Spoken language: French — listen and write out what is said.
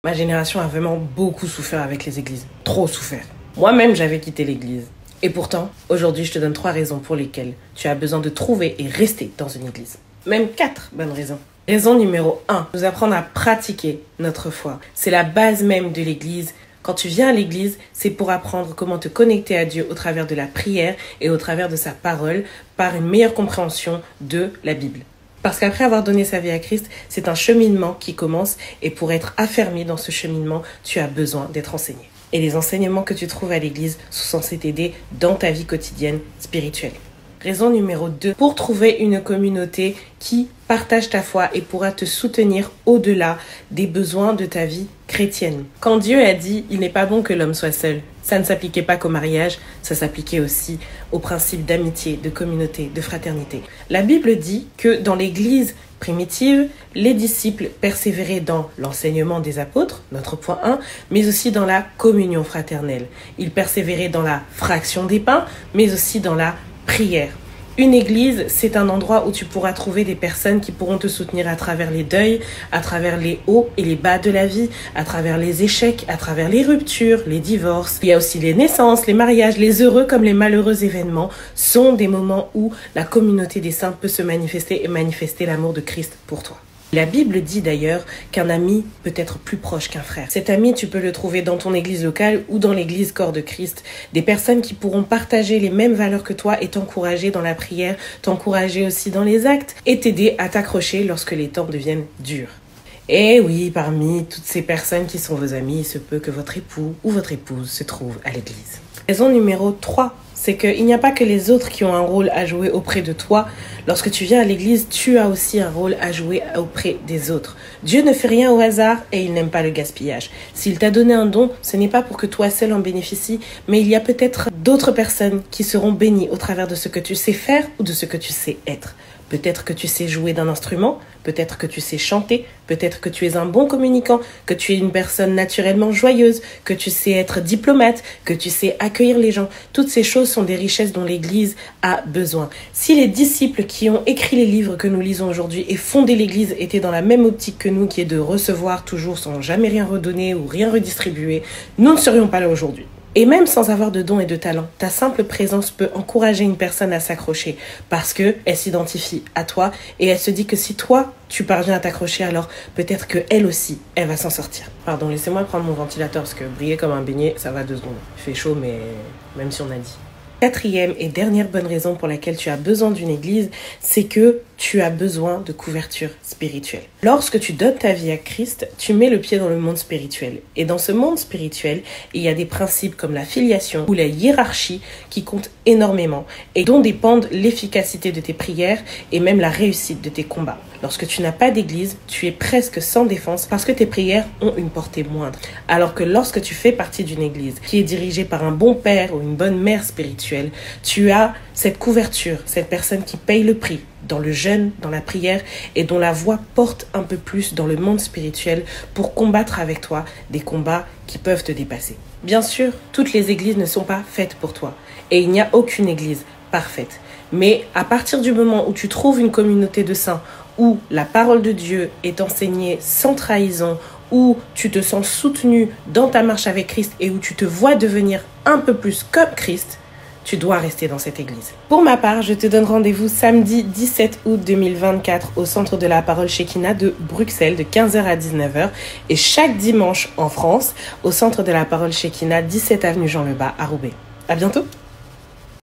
Ma génération a vraiment beaucoup souffert avec les églises. Trop souffert. Moi-même, j'avais quitté l'église. Et pourtant, aujourd'hui, je te donne 3 raisons pour lesquelles tu as besoin de trouver et rester dans une église. Même 4 bonnes raisons. Raison numéro 1, nous apprendre à pratiquer notre foi. C'est la base même de l'église. Quand tu viens à l'église, c'est pour apprendre comment te connecter à Dieu au travers de la prière et au travers de sa parole par une meilleure compréhension de la Bible. Parce qu'après avoir donné sa vie à Christ, c'est un cheminement qui commence et pour être affermi dans ce cheminement, tu as besoin d'être enseigné. Et les enseignements que tu trouves à l'église sont censés t'aider dans ta vie quotidienne spirituelle. Raison numéro 2, pour trouver une communauté qui partage ta foi et pourra te soutenir au-delà des besoins de ta vie chrétienne. Quand Dieu a dit « il n'est pas bon que l'homme soit seul », ça ne s'appliquait pas qu'au mariage, ça s'appliquait aussi au principe d'amitié, de communauté, de fraternité. La Bible dit que dans l'église primitive, les disciples persévéraient dans l'enseignement des apôtres, notre point 1, mais aussi dans la communion fraternelle. Ils persévéraient dans la fraction des pains, mais aussi dans la prière. Une église, c'est un endroit où tu pourras trouver des personnes qui pourront te soutenir à travers les deuils, à travers les hauts et les bas de la vie, à travers les échecs, à travers les ruptures, les divorces. Il y a aussi les naissances, les mariages, les heureux comme les malheureux événements sont des moments où la communauté des saints peut se manifester et manifester l'amour de Christ pour toi. La Bible dit d'ailleurs qu'un ami peut être plus proche qu'un frère. Cet ami, tu peux le trouver dans ton église locale ou dans l'église corps de Christ. Des personnes qui pourront partager les mêmes valeurs que toi et t'encourager dans la prière, t'encourager aussi dans les actes et t'aider à t'accrocher lorsque les temps deviennent durs. Et oui, parmi toutes ces personnes qui sont vos amis, il se peut que votre époux ou votre épouse se trouve à l'église. Raison numéro 3. C'est qu'il n'y a pas que les autres qui ont un rôle à jouer auprès de toi. Lorsque tu viens à l'église, tu as aussi un rôle à jouer auprès des autres. Dieu ne fait rien au hasard et il n'aime pas le gaspillage. S'il t'a donné un don, ce n'est pas pour que toi seul en bénéficies, mais il y a peut-être d'autres personnes qui seront bénies au travers de ce que tu sais faire ou de ce que tu sais être. Peut-être que tu sais jouer d'un instrument, peut-être que tu sais chanter, peut-être que tu es un bon communicant, que tu es une personne naturellement joyeuse, que tu sais être diplomate, que tu sais accueillir les gens. Toutes ces choses sont des richesses dont l'Église a besoin. Si les disciples qui ont écrit les livres que nous lisons aujourd'hui et fondé l'Église étaient dans la même optique que nous, qui est de recevoir toujours sans jamais rien redonner ou rien redistribuer, nous ne serions pas là aujourd'hui. Et même sans avoir de dons et de talents, ta simple présence peut encourager une personne à s'accrocher parce qu'elle s'identifie à toi et elle se dit que si toi, tu parviens à t'accrocher, alors peut-être qu'elle aussi, elle va s'en sortir. Pardon, laissez-moi prendre mon ventilateur parce que briller comme un beignet, ça va 2 secondes. Il fait chaud, mais même si on a dit. 4e et dernière bonne raison pour laquelle tu as besoin d'une église, c'est que tu as besoin de couverture spirituelle. Lorsque tu donnes ta vie à Christ, tu mets le pied dans le monde spirituel. Et dans ce monde spirituel, il y a des principes comme la filiation ou la hiérarchie qui comptent énormément et dont dépendent l'efficacité de tes prières et même la réussite de tes combats. Lorsque tu n'as pas d'église, tu es presque sans défense parce que tes prières ont une portée moindre. Alors que lorsque tu fais partie d'une église qui est dirigée par un bon père ou une bonne mère spirituelle, tu as cette couverture, cette personne qui paye le prix dans le jeûne, dans la prière et dont la voix porte un peu plus dans le monde spirituel pour combattre avec toi des combats qui peuvent te dépasser. Bien sûr, toutes les églises ne sont pas faites pour toi et il n'y a aucune église parfaite. Mais à partir du moment où tu trouves une communauté de saints où la parole de Dieu est enseignée sans trahison, où tu te sens soutenu dans ta marche avec Christ et où tu te vois devenir un peu plus comme Christ, tu dois rester dans cette église. Pour ma part, je te donne rendez-vous samedi 17 août 2024 au Centre de la Parole Shekinah de Bruxelles de 15h à 19h et chaque dimanche en France au Centre de la Parole Shekinah 17 avenue Jean Lebas à Roubaix. À bientôt!